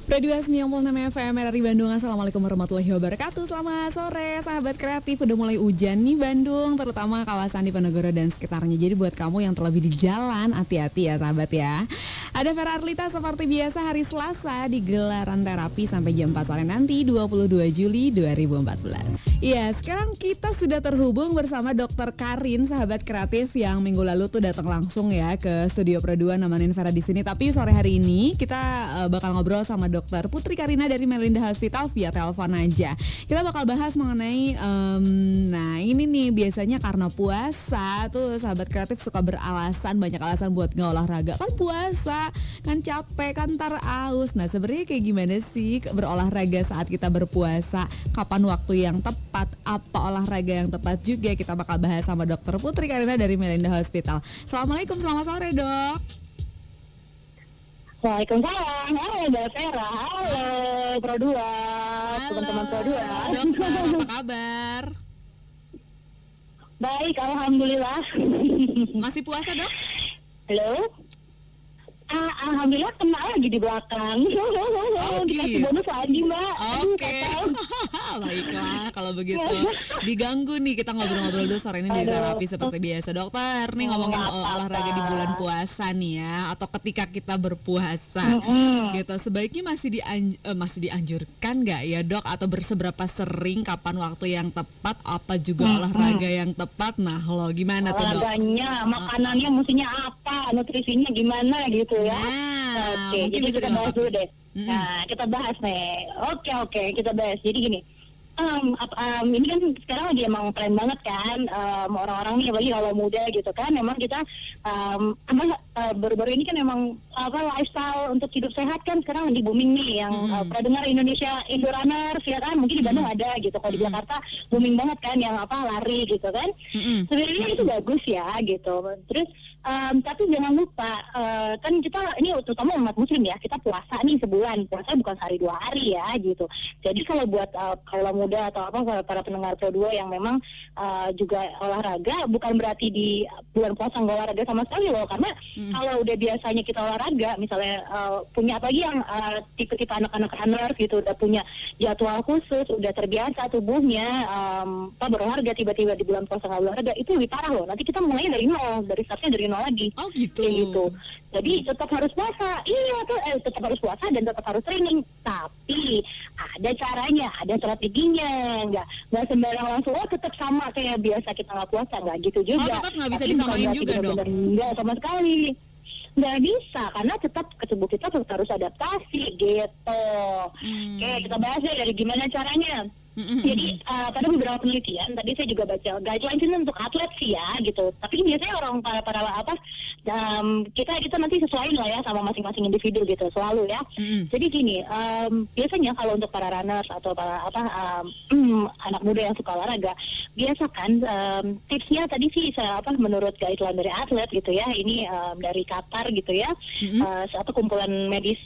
Radio Asmi yang 96 FM dari Bandung. Assalamualaikum warahmatullahi wabarakatuh. Selamat sore sahabat kreatif. Udah mulai hujan nih Bandung, terutama kawasan Diponegoro dan sekitarnya. Jadi buat kamu yang terlebih di jalan, hati-hati ya sahabat ya. Ada Vera Arlita seperti biasa hari Selasa di gelaran terapi sampai jam 4 sore nanti 22 Juli 2014. Iya, sekarang kita sudah terhubung bersama Dr. Karin, sahabat kreatif yang minggu lalu tuh datang langsung ya ke studio Pro 2 nemenin Vera di sini. Tapi sore hari ini kita bakal ngobrol sama Dr. Putri Karina dari Melinda Hospital via telepon aja. Kita bakal bahas mengenai nah ini nih, biasanya karena puasa tuh sahabat kreatif suka beralasan, banyak alasan buat nggak olahraga. Kan puasa, kan capek, kan ntar aus. Nah sebenarnya kayak gimana sih berolahraga saat kita berpuasa? Kapan waktu yang tepat? Apa olahraga yang tepat juga? Kita bakal bahas sama Dr. Putri Karina dari Melinda Hospital. Assalamualaikum, selamat sore dok. Waalaikumsalam, halo Mbak Vera, halo Pro 2, teman-teman Pro 2. Dokter, apa kabar? Baik, alhamdulillah. Masih puasa dok? Halo? Alhamdulillah kena lagi di belakang. Dikasih bonus lagi Mbak. Oke. Baiklah kalau begitu. Diganggu nih, kita ngobrol-ngobrol dulu sore ini di terapi seperti biasa. Dokter, nih ngomongin olahraga di bulan puasa nih ya, atau ketika kita berpuasa gitu. Sebaiknya masih dianjurkan nggak ya dok? Atau berseberapa sering, kapan waktu yang tepat, apa juga olahraga yang tepat? Nah lo gimana tuh dok? Olahraganya, makanannya mestinya apa, nutrisinya gimana gitu ya. Oke, jadi kita bahas dulu deh. Nah, kita bahas nih. Oke, kita bahas. Jadi gini, ini kan sekarang lagi emang tren banget kan, orang-orang nih apalagi kalau muda gitu kan, memang kita baru-baru ini kan emang lifestyle untuk hidup sehat kan sekarang lagi booming nih, yang pernah dengar Indonesia Indorunners ya kan, mungkin di Bandung ada gitu, kalau di Jakarta booming banget kan yang lari gitu kan. Sebenarnya itu bagus ya gitu. Terus tapi jangan lupa kan kita ini terutama umat muslim ya, kita puasa nih sebulan, puasa bukan sehari 2 hari ya gitu. Jadi kalau buat kalau muda atau para pendengar Pro 2 yang memang juga olahraga, bukan berarti di bulan puasa nggak olahraga sama sekali loh, karena kalau udah biasanya kita olahraga misalnya punya apalagi yang tipe-tipe anak-anak runners gitu, udah punya jadwal khusus, udah terbiasa tubuhnya berolahraga, tiba-tiba di bulan puasa nggak olahraga, itu lebih parah loh. Nanti kita mulainya dari nol, dari startnya dari nol lagi. Oh gitu. Kayak gitu. Jadi tetap harus puasa. Iya tuh, tetap harus puasa dan tetap harus training. Tapi ada caranya, ada strateginya. Nggak sembarang langsung tetap sama kayak biasa kita nggak puasa, nggak gitu juga. Oh tetap nggak bisa disamain juga dong? Nggak sama sekali. Nggak bisa, karena tetap tubuh kita tetap harus adaptasi gitu. Oke, kita bahas ya dari gimana caranya. Jadi pada beberapa penelitian, tadi saya juga baca guidelines ini untuk atlet sih ya gitu. Tapi biasanya orang para kita nanti sesuaiin lah ya sama masing-masing individu gitu selalu ya. Jadi gini, biasanya kalau untuk para runners atau para anak muda yang suka olahraga, biasakan tipsnya tadi sih saya menurut guideline dari atlet gitu ya. Ini dari Qatar gitu ya. Satu kumpulan medis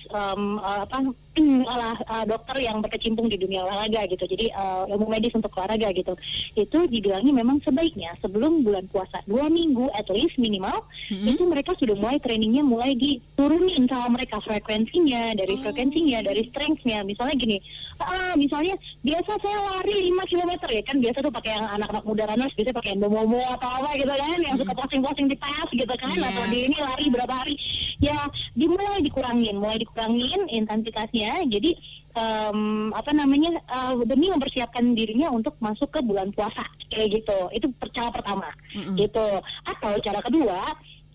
dokter yang berkecimpung di dunia olahraga gitu. Jadi ilmu medis untuk olahraga gitu. Itu dibilangnya memang sebaiknya sebelum bulan puasa 2 minggu at least minimal, itu mereka sudah mulai trainingnya mulai diturunin sama mereka frekuensinya, dari strength-nya. Misalnya gini, misalnya biasa saya lari 5 km ya kan, biasa tuh pakai yang anak-anak muda runners biasa pakai Endomomo atau apa gitu kan, yang suka posting-posting di tas gitu kan, atau di ini lari berapa hari. Ya, mulai dikurangin intensitasnya. Jadi demi mempersiapkan dirinya untuk masuk ke bulan puasa kayak gitu. Itu cara pertama gitu. Atau cara kedua,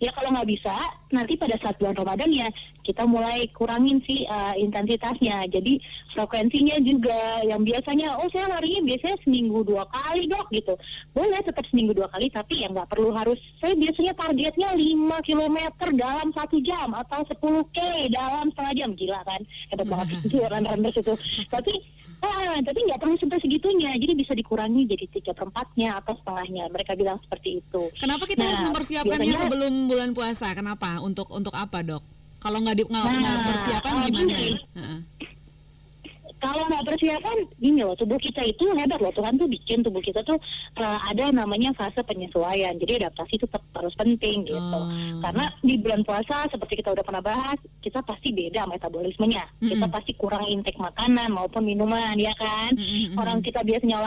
ya kalau nggak bisa nanti pada saat bulan Ramadan ya kita mulai kurangin sih intensitasnya. Jadi frekuensinya juga yang biasanya saya larinya biasanya seminggu 2 kali dok gitu, boleh tetap seminggu 2 kali, tapi ya nggak perlu harus, saya biasanya targetnya 5 km dalam 1 jam atau 10 dalam setengah jam. Gila kan, hebat banget itu runners itu. Tapi nggak perlu sampai segitunya, jadi bisa dikurangi jadi 3/4-nya atau setengahnya. Mereka bilang seperti itu. Kenapa kita harus mempersiapkannya sebelum bulan puasa? Kenapa? Untuk apa dok? Kalau nggak persiapan gimana? Kalau nggak persiapan, gini loh, tubuh kita itu hebat loh. Tuhan tuh bikin tubuh kita tuh ada namanya fase penyesuaian. Jadi adaptasi itu tetap harus penting gitu. Karena di bulan puasa seperti kita udah pernah bahas, kita pasti beda metabolismenya. Kita pasti kurang intake makanan maupun minuman, ya kan. Orang kita biasanya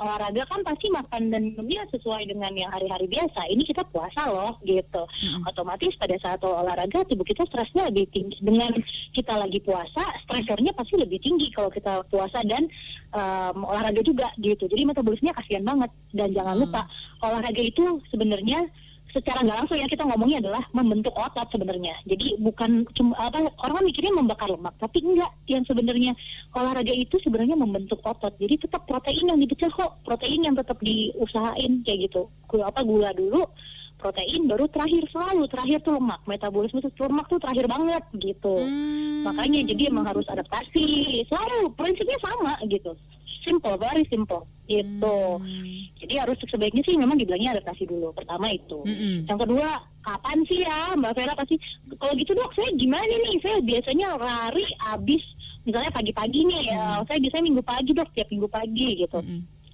olahraga kan pasti makan dan minumnya sesuai dengan yang hari-hari biasa. Ini kita puasa loh gitu. Otomatis pada saat olahraga tubuh kita stresnya lebih tinggi. Dengan kita lagi puasa, stresornya pasti lebih tinggi kalau kita puasa dan olahraga juga gitu. Jadi metabolismenya kasihan banget. Dan jangan lupa olahraga itu sebenarnya secara nggak langsung ya kita ngomongnya adalah membentuk otot sebenarnya. Jadi bukan cuma orang mikirnya membakar lemak, tapi enggak. Yang sebenarnya olahraga itu sebenarnya membentuk otot. Jadi tetap protein yang dipecah kok, protein yang tetap diusahain kayak gitu. Gula dulu, protein, baru terakhir tuh lemak. Metabolisme tuh lemak tuh terakhir banget gitu. Makanya jadi emang harus adaptasi. Selalu prinsipnya sama gitu. Simple, very simple gitu. Jadi harus sebaiknya sih memang dibilangnya adaptasi dulu. Pertama itu. Yang kedua, kapan sih ya Mbak Vera pasti kalau gitu dok, saya gimana nih? Saya biasanya lari abis misalnya pagi-pagi nih. Saya biasanya minggu pagi dok, tiap minggu pagi gitu.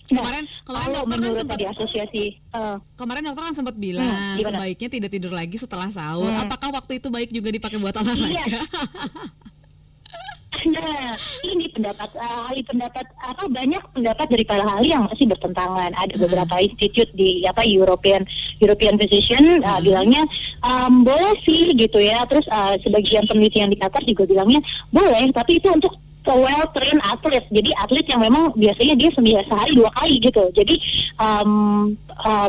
Kemarin kalau dokter menurut kan di asosiasi kemarin dokter kan sempat bilang sebaiknya tidak tidur lagi setelah sahur. Apakah waktu itu baik juga dipakai buat olahraga? Iya. Nah, ini banyak pendapat dari para ahli yang masih bertentangan. Ada beberapa institut di European Physician bilangnya boleh sih gitu ya. Terus sebagian peneliti yang di Qatar juga bilangnya boleh, tapi itu untuk well trained atlet. Jadi atlet yang memang biasanya dia sehari 2 kali gitu. Jadi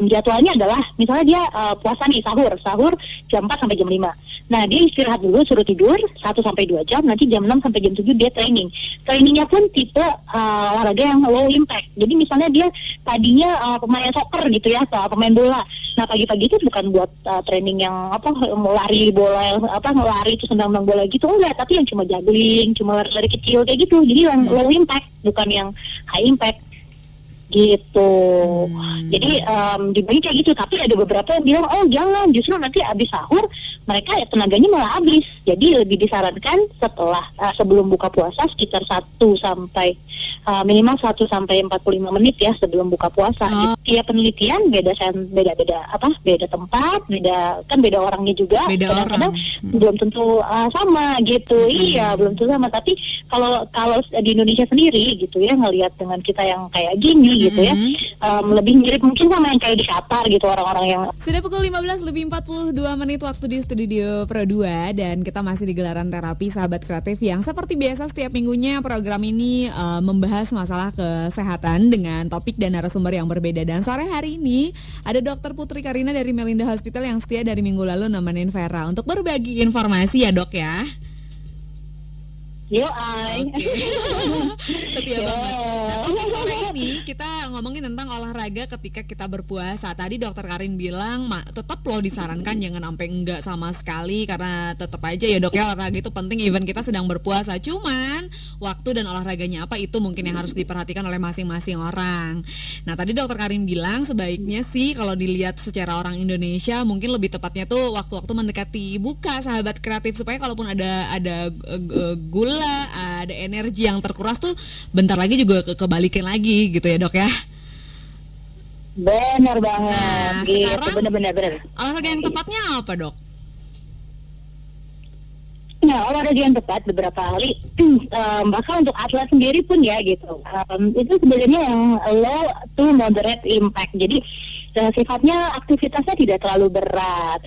jadwalnya adalah misalnya dia puasa nih sahur jam 4 sampai jam 5. Nah, dia istirahat dulu, suruh tidur 1 sampai 2 jam, nanti jam 6 sampai jam 7 dia training. Trainingnya pun tipe olahraga yang low impact. Jadi misalnya dia tadinya pemain soccer gitu ya, atau pemain bola. Nah, pagi-pagi itu bukan buat training yang lari bola, lari terus nendang bola gitu, enggak, tapi yang cuma juggling, cuma lari kecil kayak gitu. Jadi yang low impact, bukan yang high impact gitu. Jadi dibagi kayak gitu. Tapi ada beberapa yang bilang jangan, justru nanti abis sahur mereka tenaganya malah habis. Jadi lebih disarankan setelah sebelum buka puasa sekitar 1 sampai minimal 1 sampai 45 menit ya sebelum buka puasa. Tiap penelitian beda tempat, beda orangnya juga. Kadang-kadang belum tentu sama gitu. Iya, belum tentu sama. Tapi kalau di Indonesia sendiri gitu ya, ngelihat dengan kita yang kayak gini gitu ya, lebih mirip mungkin sama yang kayak di Qatar gitu, orang-orang yang. Sudah pukul 15:42 menit waktu di Studio Pro 2 dan kita masih di gelaran terapi sahabat kreatif yang seperti biasa setiap minggunya program ini membahas masalah kesehatan dengan topik dan narasumber yang berbeda. Dan sore hari ini ada Dr. Putri Karina dari Melinda Hospital yang setia dari minggu lalu nemenin Vera untuk berbagi informasi ya dok ya. Okay. Setia banget. Nah, sore ini kita ngomongin tentang olahraga ketika kita berpuasa. Tadi dokter Karin bilang tetap loh disarankan jangan sampai enggak sama sekali, karena tetap aja ya dok ya, olahraga itu penting even kita sedang berpuasa. Cuman waktu dan olahraganya apa itu mungkin yang harus diperhatikan oleh masing-masing orang. Nah, tadi dokter Karin bilang sebaiknya sih kalau dilihat secara orang Indonesia mungkin lebih tepatnya tuh waktu-waktu mendekati buka sahabat kreatif, supaya kalaupun ada gula, ada energi yang terkuras tuh bentar lagi juga kebalikin lagi gitu ya dok ya. Benar banget. Nah, gitu, sekarang benar. olahraga yang tepatnya apa dok? Nah, olahraga yang tepat beberapa kali bahkan untuk atlet sendiri pun ya gitu, itu sebenarnya yang low to moderate impact. Jadi sifatnya aktivitasnya tidak terlalu berat.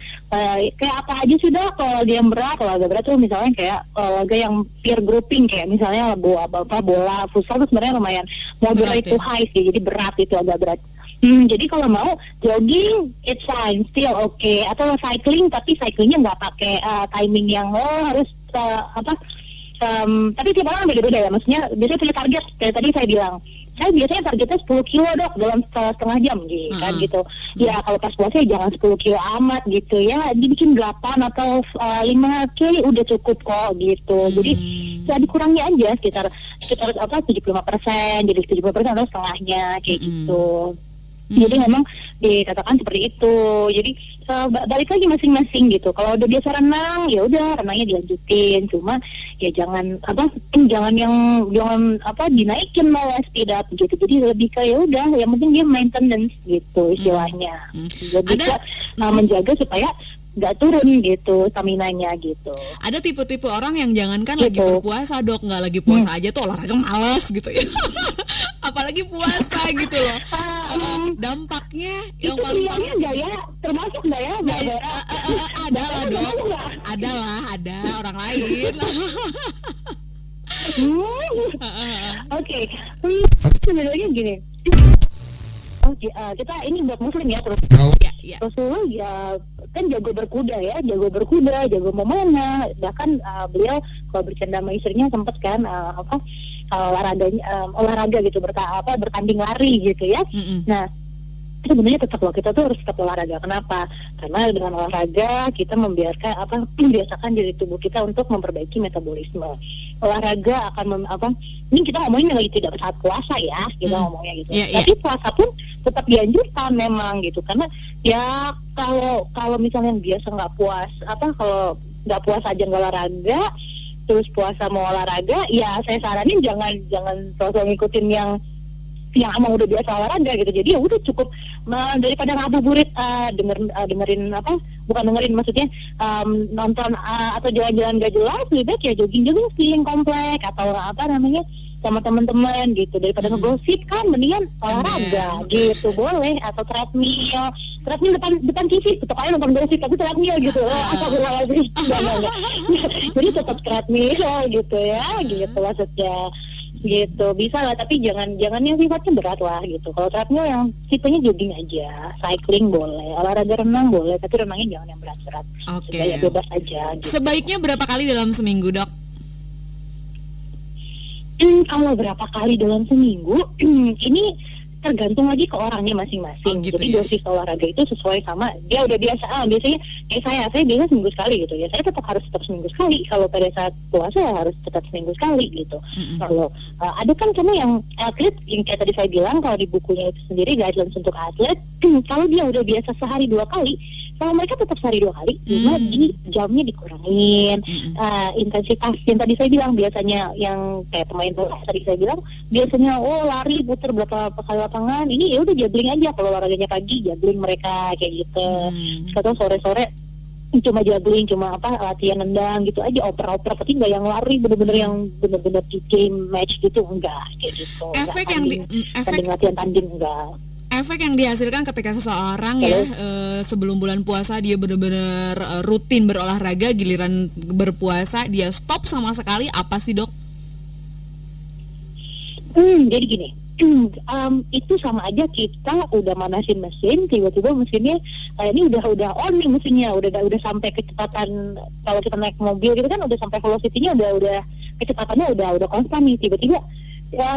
Kayak apa aja sudah kalau dia berat, olahraga berat tuh misalnya kayak olahraga yang peer grouping, kayak misalnya bola futsal itu sebenarnya lumayan moderate to high sih, jadi berat itu agak berat. Jadi kalau mau jogging, it's fine, still okay. Atau cycling, tapi cyclingnya nggak pakai timing yang harus tapi tiap orang beda-beda ya. Maksudnya biasanya punya target. Kayak tadi saya bilang, saya biasanya targetnya 10 kilo dok dalam setengah jam gitu kan gitu. Ya kalau pas puasa jangan 10 kilo amat gitu ya. Dibikin 8 atau 5 kilo udah cukup kok gitu. Jadi ya dikurangi aja sekitar 75%, jadi 70% atau setengahnya kayak gitu. Jadi memang dikatakan seperti itu. Jadi balik lagi masing-masing gitu. Kalau udah biasa renang, ya udah renangnya dilanjutin. Cuma ya jangan dinaikin malah speed up gitu. Jadi lebih ke ya udah, yang penting dia maintenance gitu istilahnya. Jadi menjaga supaya nggak turun gitu staminanya gitu. Ada tipe-tipe orang yang jangankan lagi berpuasa, Dok, nggak lagi puasa aja tuh olahraga malas gitu ya. Apalagi puasa gitu loh. Dampaknya yang itu paling semuanya enggak ya? Termasuk enggak ya? ada lah, Dok. Ada orang lain. Oke. Sebenarnya gini. Kita ini buat muslim ya terus. Ya. Rasulullah ya kan jago berkuda, jago memanah. Bahkan beliau kalau bercanda sama istrinya sempat kan olahraga gitu, bertanding lari gitu ya. Nah, sebenarnya kita tuh harus tetap olahraga. Kenapa? Karena dengan olahraga kita membiasakan diri tubuh kita untuk memperbaiki metabolisme. Olahraga akan ini kita ngomongin lagi tidak saat puasa ya, kita ngomongnya gitu. Tapi puasa pun tetap dianjurkan memang gitu, karena ya kalau misalnya yang biasa nggak kalau nggak puasa aja nggak olahraga, terus puasa mau olahraga, ya saya saranin jangan selalu ngikutin yang emang udah biasa olahraga gitu. Jadi ya udah cukup daripada ngabuburit dengerin maksudnya nonton atau jalan-jalan gak jelas, lebih baik ya jogging keliling komplek atau sama teman-teman gitu, daripada ngegosip kan mendingan olahraga gitu boleh, atau treadmill depan TV tetap aja nonton gosip tapi treadmill gitu. Jadi tetap treadmill gitu ya, gitu maksudnya gitu bisa lah, tapi jangan yang sifatnya berat lah gitu. Kalau treadmill yang tipenya jogging aja, cycling boleh, olahraga renang boleh, tapi renangnya jangan yang berat-berat. Ya bebas aja gitu. Sebaiknya berapa kali dalam seminggu, Dok? Kalau berapa kali dalam seminggu ini tergantung lagi ke orangnya masing-masing. Gitu. Jadi dosis olahraga itu sesuai sama dia udah biasa. Biasanya saya biasa seminggu sekali gitu ya. Saya harus tetap seminggu sekali. Kalau pada saat puasa ya harus tetap seminggu sekali gitu. Kalau ada kan karena yang atlet yang kayak tadi saya bilang, kalau di bukunya itu sendiri guidelines untuk atlet, kalau dia udah biasa sehari 2 kali, kalau mereka tetap sehari 2 kali, cuma di jamnya dikurangin, intensitas yang tadi saya bilang, biasanya yang kayak pemain bola tadi saya bilang biasanya lari puter berapa kali lapangan, ini ya udah juggling aja. Kalau olahraganya pagi juggling mereka kayak gitu, atau sore-sore cuma juggling, cuma latihan nendang gitu aja, oper-oper, tapi nggak yang lari bener-bener yang bener-bener di game match gitu, enggak kayak gitu. Efek latihan tanding enggak. Efek yang dihasilkan ketika seseorang sebelum bulan puasa dia benar-benar rutin berolahraga, giliran berpuasa dia stop sama sekali, apa sih, Dok? Jadi gini, itu sama aja kita udah manasin mesin, tiba-tiba mesinnya ini udah on nih mesinnya, udah sampai kecepatan. Kalau kita naik mobil gitu kan udah sampai velocity-nya udah kecepatannya udah konstan nih, tiba-tiba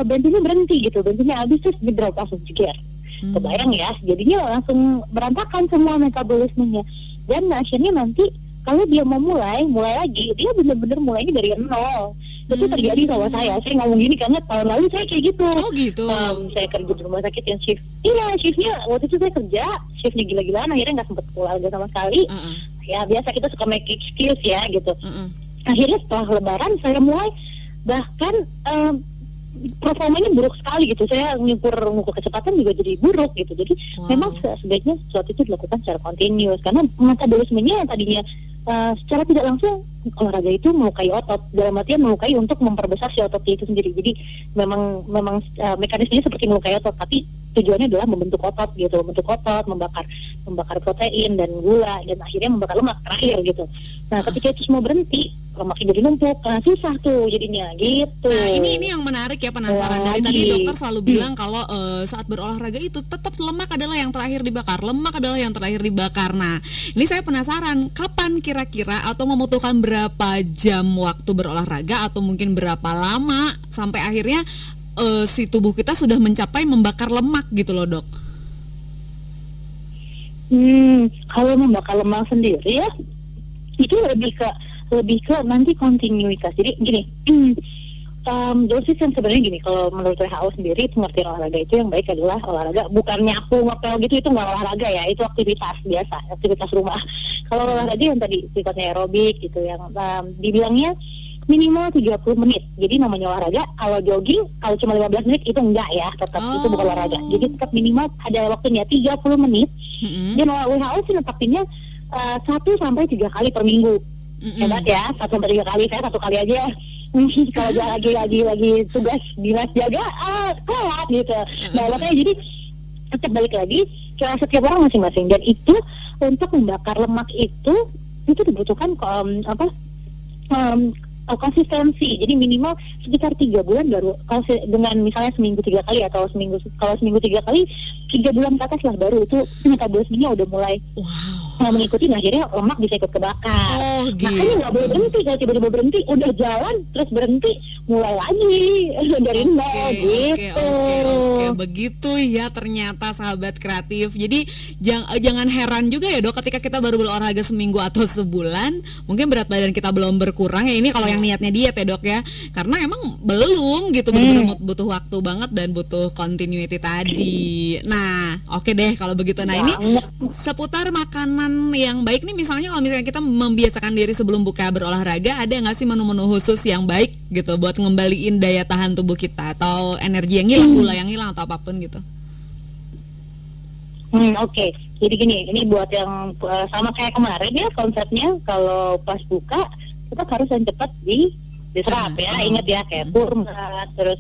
bensinnya berhenti gitu, bensinnya habis terus di-drop langsung jeger. Kebayang ya, jadinya langsung berantakan semua metabolismenya. Dan akhirnya nanti kalau dia mau mulai lagi, dia benar-benar mulainya dari nol. Itu terjadi sama saya ngomong gini karena tahun lalu saya kayak gitu. Oh gitu. Saya kerja di rumah sakit yang shift. Iya, shiftnya waktu itu saya kerja shiftnya gila-gilaan, akhirnya nggak sempat keluarga sama sekali. Ya biasa kita suka make excuse ya gitu. Akhirnya setelah Lebaran saya mulai, bahkan performanya buruk sekali gitu. Saya ngukur kecepatan juga jadi buruk gitu. Jadi memang sebaiknya sesuatu itu dilakukan secara kontinus, karena metabolismenya yang tadinya secara tidak langsung olahraga itu melukai otot, dalam artian melukai untuk memperbesar si otot itu sendiri. Jadi memang mekanismenya seperti melukai otot, tapi tujuannya adalah membentuk otot gitu, membakar protein dan gula, dan akhirnya membakar lemak terakhir gitu. Nah ketika itu semua berhenti, lemaknya jadi numpuk, susah tuh jadinya gitu. Nah ini yang menarik ya, penasaran. Dari tadi dokter selalu bilang kalau saat berolahraga itu tetap lemak adalah yang terakhir dibakar. Nah ini saya penasaran, kapan kira-kira atau membutuhkan berapa jam waktu berolahraga, atau mungkin berapa lama sampai akhirnya si tubuh kita sudah mencapai membakar lemak gitu loh, Dok? Kalau membakar lemak sendiri ya, itu lebih ke nanti kontinuitas. Jadi gini, dosis yang sebenarnya gini, kalau menurut WHO sendiri pengertian olahraga itu yang baik adalah olahraga bukan nyapu ngepel gitu, itu nggak olahraga ya, itu aktivitas biasa, aktivitas rumah. Kalau olahraga yang tadi sifatnya aerobik gitu, yang dibilangnya minimal 30 menit. Jadi namanya olahraga. Kalau jogging, kalau cuma 15 menit itu enggak ya, tetap itu bukan olahraga. Jadi tetap minimal ada waktunya 30 menit. Dan WHO sih netapinnya 1-3 kali per minggu. Hebat ya, 1-3 kali. Saya 1 kali aja. Kalau lagi tugas dinas jaga, telat gitu. Nah makanya jadi tetap balik lagi ke setiap orang masing-masing. Dan itu untuk membakar lemak itu dibutuhkan konsistensi. Jadi minimal sekitar 3 bulan baru, kalau dengan misalnya seminggu 3 kali atau seminggu 3 kali, 3 bulan ke atas lah baru itu metabolismenya udah mulai mengikuti. Nah akhirnya lemak bisa ikut kebakar. Makanya nggak boleh berhenti. Kalau tiba-tiba berhenti udah jalan terus berhenti, mulai lagi dari nol gitu. Oke, begitu ya ternyata sahabat kreatif. Jadi jangan heran juga ya dok, ketika kita baru berolahraga seminggu atau sebulan, mungkin berat badan kita belum berkurang ya. Ini kalau yang niatnya diet ya dok ya, karena emang belum gitu, betul-betul butuh waktu banget dan butuh continuity tadi. Nah oke deh kalau begitu. Nah ini seputar makanan yang baik nih, misalnya kalau misalnya kita membiasakan diri sebelum buka berolahraga, ada nggak sih menu-menu khusus yang baik gitu buat ngembaliin daya tahan tubuh kita, atau energi yang hilang, gula yang hilang, atau apapun gitu? Oke. Jadi gini, ini buat yang sama kayak kemarin ya konsepnya, kalau pas buka tetap harus yang cepat diserap ya. Ingat ya, kayak kurma, terus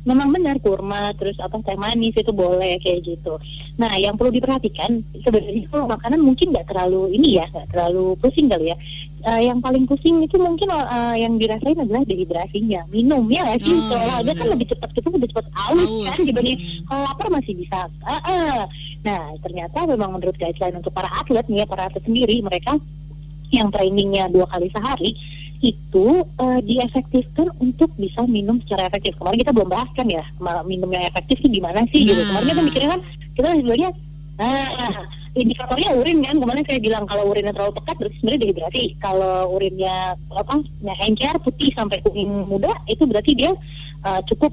memang benar kurma, terus teh manis itu boleh kayak gitu. Nah yang perlu diperhatikan sebenarnya kalau makanan mungkin nggak terlalu nggak terlalu pusing kali ya. Yang paling pusing itu mungkin yang dirasain adalah dehidrasinya, minum ya nggak sih? Olahraga kan lebih cepat, kita lebih cepat aus kan dibanding kalau lapar masih bisa. Nah ternyata memang menurut guideline untuk para atlet nih ya, para atlet sendiri, mereka yang trainingnya 2 kali sehari itu diefektifkan untuk bisa minum secara efektif. Kemarin kita belum bahas kan ya, minum yang efektif sih gimana sih gitu. Kemarin kita mikirnya kan, kita sebenarnya indikatornya urin kan. Kemarin saya bilang kalau urinnya terlalu pekat berarti sebenarnya dehidrasi. Kalau urinnya encer putih sampai kuning muda, itu berarti dia cukup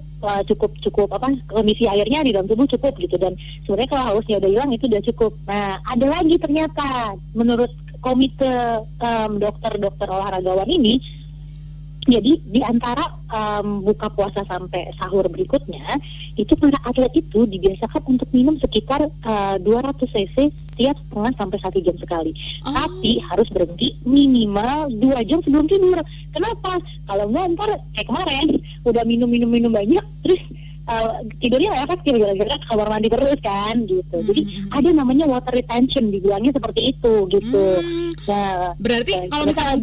kondisi airnya di dalam tubuh cukup gitu. Dan sebenarnya kalau hausnya udah hilang itu udah cukup. Nah ada lagi ternyata menurut komite dokter olahragawan ini, jadi di antara buka puasa sampai sahur berikutnya itu para atlet itu dibiasakan untuk minum sekitar 200 cc tiap setengah sampai 1 jam sekali. Tapi harus berhenti minimal 2 jam sebelum tidur. Kenapa? Kalau nggak ntar kayak kemarin udah minum banyak terus tidurnya nggak efektif gara-gara kamar mandi terus kan gitu. Jadi ada namanya water retention, dibilangnya seperti itu gitu. Nah, berarti kalau misalkan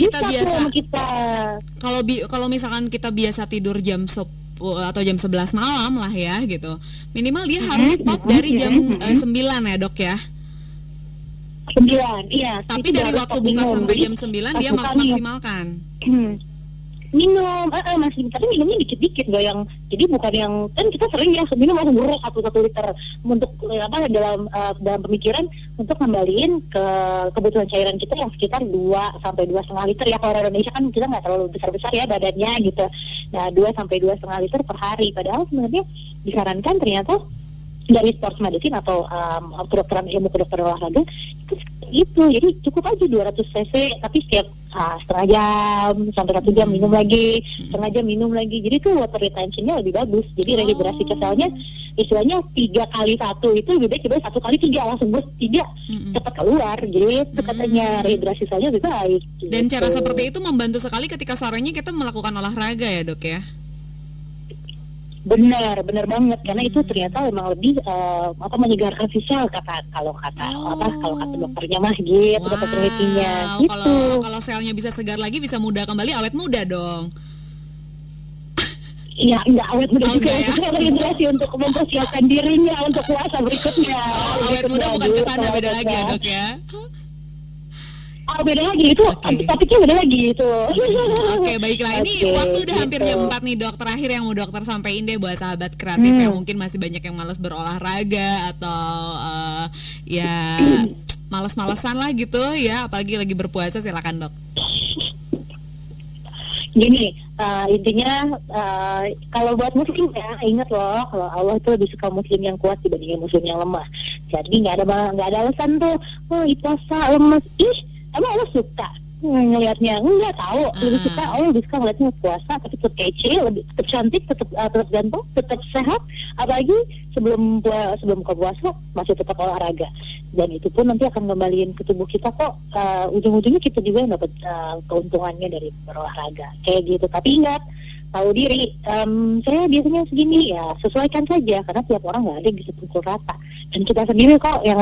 kalau misalkan kita biasa tidur jam 10 atau jam 11 malam lah ya gitu, minimal dia harus stop dari jam 9 ya dok ya. 9, iya. Tapi dari waktu buka sampai jam 9 dia maksimalkan. Minum, masih, tapi minumnya dikit-dikit, gak yang, jadi bukan yang, kan kita sering ya minum langsung buruk 1 liter untuk dalam pemikiran untuk ngembaliin ke kebutuhan cairan kita yang sekitar 2 sampai 2,5 liter ya. Kalau orang Indonesia kan kita nggak terlalu besar-besar ya badannya gitu. Nah 2 sampai 2,5 liter per hari, padahal sebenarnya disarankan ternyata dari sports medicine atau kedokteran ilmu kedokteran olahraga itu jadi cukup aja 200 cc tapi setiap setengah jam sampai 1 jam minum lagi, setengah jam minum lagi. Jadi tuh water retentionnya lebih bagus. Jadi rehidrasi ke selnya istilahnya 3 kali 1 itu lebih baik dibanding 1 kali 3 langsung bus 3 cepat keluar gitu katanya. Rehidrasi selnya lebih baik gitu. Dan cara seperti itu membantu sekali ketika sorenya kita melakukan olahraga ya dok ya. Benar banget, karena itu ternyata memang lebih menyegarkan sel kalau kata dokternya mah gitu, kata penelitinya. Gitu. Kalau selnya bisa segar lagi, bisa muda kembali, awet muda dong. Iya, enggak awet muda juga ya. Itu rehidrasi untuk mempersiapkan dirinya untuk puasa berikutnya. Awet muda bukan kesana, beda lagi ya dok ya. Beda lagi itu, topiknya beda lagi itu. Oke, baiklah. Ini waktu udah hampir jam 4 nih dok. Terakhir yang mau dokter sampaikan deh buat sahabat kreatif yang mungkin masih banyak yang malas berolahraga atau ya malas-malasan lah gitu ya, apalagi lagi berpuasa, silakan dok. Gini, intinya kalau buat muslim ya, ingat loh kalau Allah itu lebih suka muslim yang kuat dibandingin muslim yang lemah. Jadi nggak ada alasan tuh, oh puasa lemas, emang Allah suka ngelihatnya? Nggak tahu, lebih suka Allah lebih suka ngelihatnya puasa tapi tetap kece, lebih tetap cantik, tetap ganteng, tetap sehat, apalagi sebelum buka puasa masih tetap olahraga. Dan itu pun nanti akan kembaliin ke tubuh kita kok, ujung-ujungnya kita juga yang dapat keuntungannya dari berolahraga kayak gitu. Tapi ingat, tahu diri, saya biasanya segini, ya sesuaikan saja karena tiap orang nggak ada yang bisa pukul rata, dan kita sendiri kok yang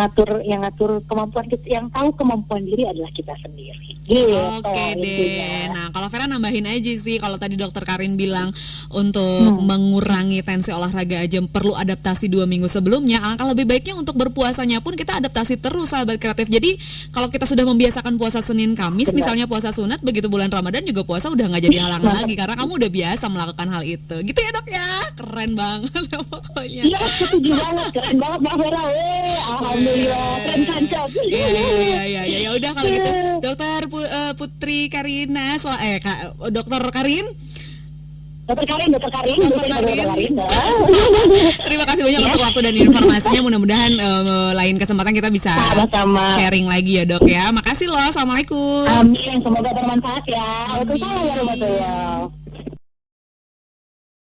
ngatur kemampuan kita, yang tahu kemampuan diri adalah kita sendiri gitu. Oke deh. Nah, kalau Vera nambahin aja sih, kalau tadi dokter Karin bilang untuk mengurangi tensi olahraga aja perlu adaptasi 2 minggu sebelumnya, alangkah lebih baiknya untuk berpuasanya pun kita adaptasi terus, sahabat kreatif. Jadi kalau kita sudah membiasakan puasa Senin Kamis, misalnya puasa sunat, begitu bulan Ramadan juga puasa udah nggak jadi halangan lagi karena kamu udah biasa melakukan hal itu. Gitu ya dok ya, keren banget pokoknya. Iya, setuju banget, keren banget Mbak Vera. Alhamdulillah, keren kancap. Iya. Ya udah kalau gitu, dokter Putri Karina, dokter Karin. Dokter Karin. Terima kasih banyak untuk waktu dan informasinya. Mudah-mudahan lain kesempatan kita bisa sama-sama sharing lagi ya dok ya. Makasih loh. Assalamualaikum. Amin. Semoga bermanfaat ya. Waalaikumsalam warahmatullahi wabarakatuh.